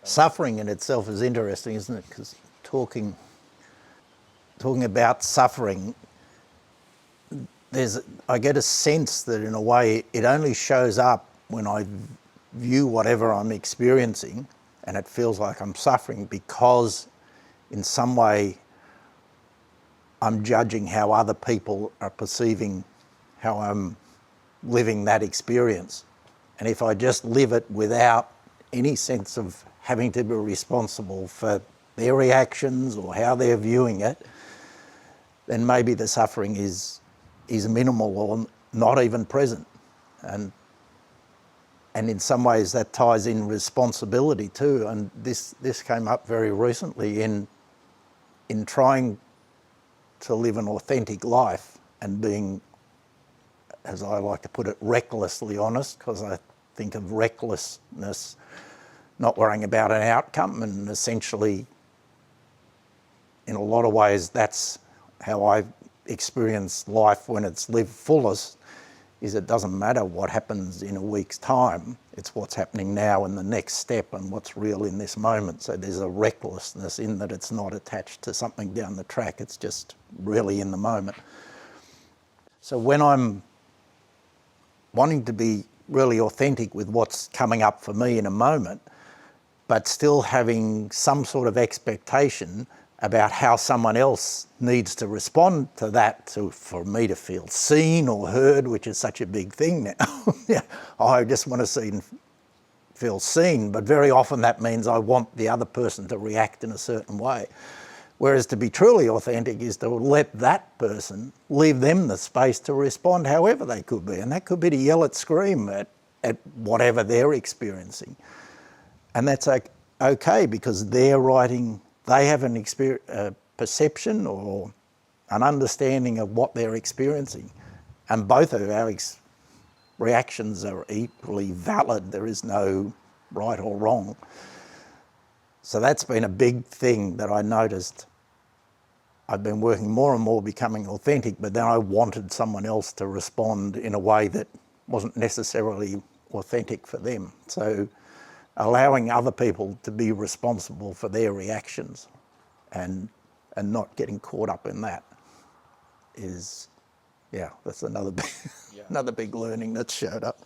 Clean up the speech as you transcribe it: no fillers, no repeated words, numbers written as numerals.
Suffering in itself is interesting, isn't it? Because talking about suffering, I get a sense that in a way it only shows up when I view whatever I'm experiencing and it feels like I'm suffering because in some way I'm judging how other people are perceiving how I'm living that experience. And if I just live it without any sense of having to be responsible for their reactions or how they're viewing it, then maybe the suffering is minimal or not even present. And in some ways that ties in responsibility too. And this came up very recently in trying to live an authentic life and being, as I like to put it, recklessly honest, because I think of recklessness not worrying about an outcome, and essentially in a lot of ways that's how I experience life when it's lived fullest, is it doesn't matter what happens in a week's time, it's what's happening now and the next step and what's real in this moment. So there's a recklessness in that it's not attached to something down the track, it's just really in the moment. So when I'm wanting to be really authentic with what's coming up for me in a moment, but still having some sort of expectation about how someone else needs to respond to that for me to feel seen or heard, which is such a big thing now. Yeah, I just want to feel seen, but very often that means I want the other person to react in a certain way. Whereas to be truly authentic is to let that person, leave them the space to respond however they could be. And that could be to yell at, scream at whatever they're experiencing. And that's okay because they're writing, they have a perception or an understanding of what they're experiencing. And both of our reactions are equally valid. There is no right or wrong. So that's been a big thing that I noticed. I've been working more and more becoming authentic, but then I wanted someone else to respond in a way that wasn't necessarily authentic for them. So allowing other people to be responsible for their reactions and not getting caught up in that is, yeah, that's another big learning that showed up.